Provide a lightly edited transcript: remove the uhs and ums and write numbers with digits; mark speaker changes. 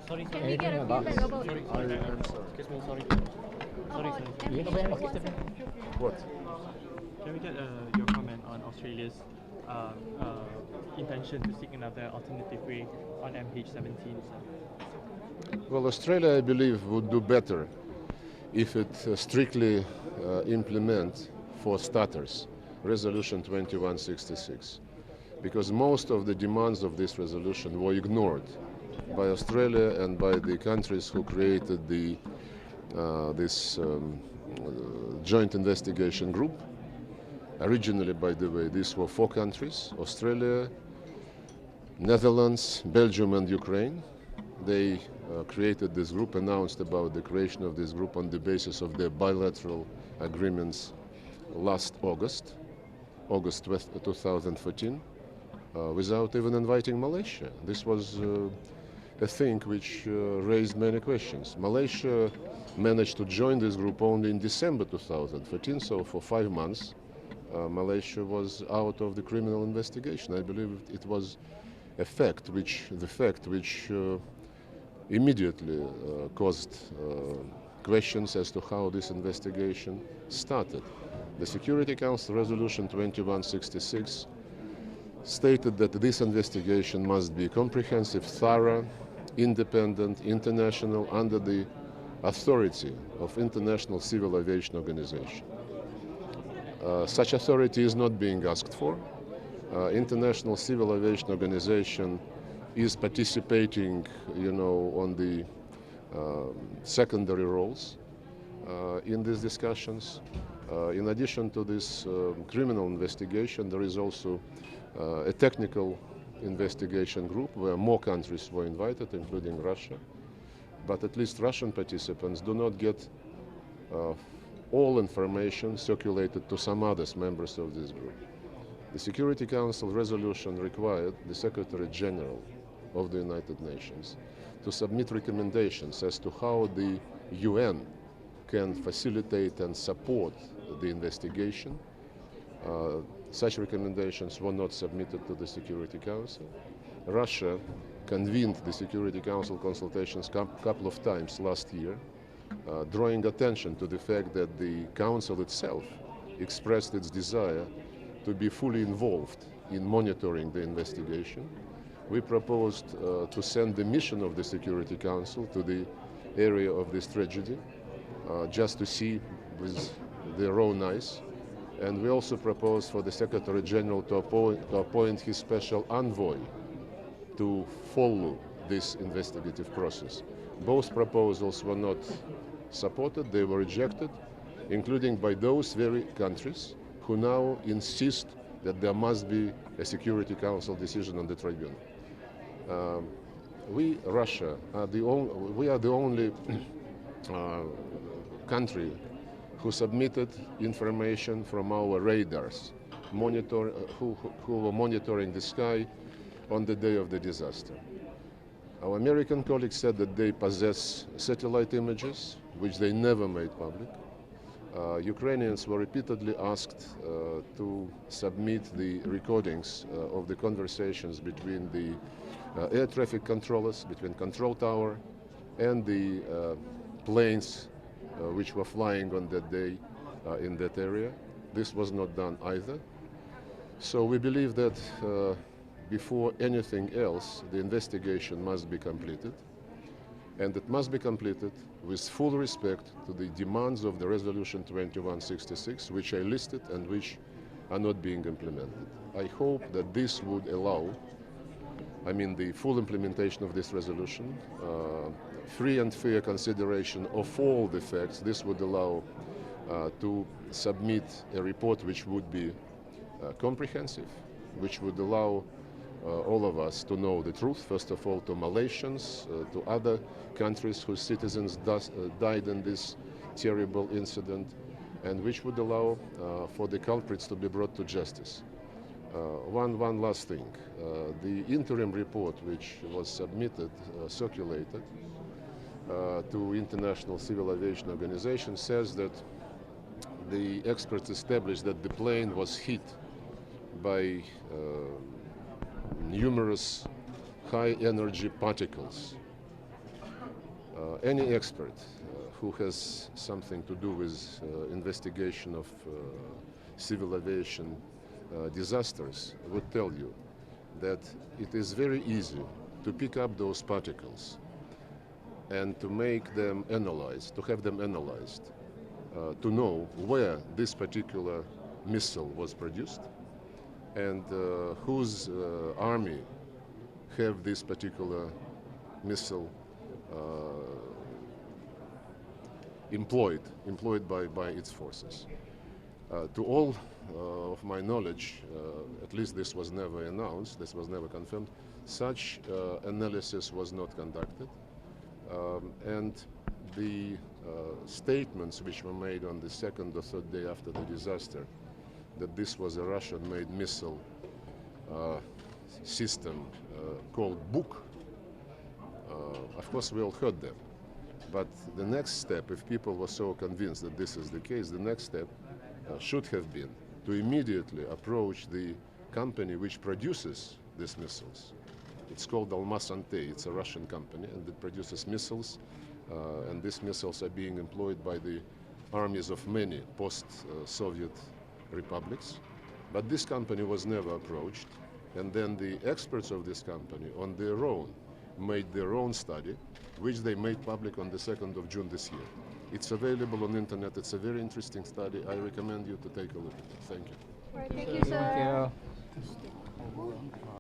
Speaker 1: Sorry, can we get a feedback about it?
Speaker 2: Excuse me, sorry.
Speaker 3: What?
Speaker 2: Can we get your comment on Australia's intention to seek another alternative way on MH17?
Speaker 3: Well, Australia, I believe, would do better if it strictly implement, for starters, Resolution 2166, because most of the demands of this resolution were ignored by Australia and by the countries who created this joint investigation group. Originally, by the way, these were 4 countries: Australia, Netherlands, Belgium, and Ukraine. They created this group, announced about the creation of this group on the basis of their bilateral agreements last August 2014, without even inviting Malaysia. This was a thing which raised many questions. Malaysia managed to join this group only in December 2014, so for 5 months Malaysia was out of the criminal investigation. I believe it was the fact which immediately caused questions as to how this investigation started. The Security Council Resolution 2166 stated that this investigation must be comprehensive, thorough, independent, international, under the authority of International Civil Aviation Organization. Such authority is not being asked for. International Civil Aviation Organization is participating, on the secondary roles in these discussions. In addition to this criminal investigation, there is also a technical investigation group where more countries were invited, including Russia. But at least Russian participants do not get all information circulated to some other members of this group. The Security Council resolution required the Secretary General of the United Nations to submit recommendations as to how the UN can facilitate and support the investigation. Such recommendations were not submitted to the Security Council. Russia convened the Security Council consultations a couple of times last year, drawing attention to the fact that the Council itself expressed its desire to be fully involved in monitoring the investigation. We proposed to send the mission of the Security Council to the area of this tragedy, just to see with their own eyes. And we also proposed for the Secretary General to appoint his special envoy to follow this investigative process. Both proposals were not supported, they were rejected, including by those very countries who now insist that there must be a Security Council decision on the tribunal. We, Russia, are the only country who submitted information from our radars, who were monitoring the sky on the day of the disaster. Our American colleagues said that they possess satellite images, which they never made public. Ukrainians were repeatedly asked to submit the recordings of the conversations between the air traffic controllers, between control tower and the planes which were flying on that day in that area. This was not done either. So we believe that before anything else, the investigation must be completed. And it must be completed with full respect to the demands of the Resolution 2166, which I listed and which are not being implemented. I hope that this would allow, the full implementation of this resolution, free and fair consideration of all the facts. This would allow to submit a report which would be comprehensive, which would allow all of us to know the truth, first of all to Malaysians, to other countries whose citizens died in this terrible incident, and which would allow for the culprits to be brought to justice. One last thing. The interim report which was submitted, circulated to International Civil Aviation Organization says that the experts established that the plane was hit by numerous high-energy particles. Any expert who has something to do with investigation of civil aviation disasters would tell you that it is very easy to pick up those particles and to make them analyzed, to have them analyzed, to know where this particular missile was produced and whose army have this particular missile employed by its forces. To all of my knowledge, at least this was never announced, this was never confirmed, such analysis was not conducted. And the statements which were made on the second or third day after the disaster, that this was a Russian-made missile system called Buk, of course we all heard them. But the next step, if people were so convinced that this is the case, the next step should have been to immediately approach the company which produces these missiles. It's called Almaz-Antey. It's a Russian company, and it produces missiles, and these missiles are being employed by the armies of many post-Soviet republics. But this company was never approached, and then the experts of this company, on their own, made their own study, which they made public on the 2nd of June this year. It's available on the internet. It's a very interesting study. I recommend you to take a look at it. Thank you.
Speaker 1: All right, thank you, sir.
Speaker 4: Thank you.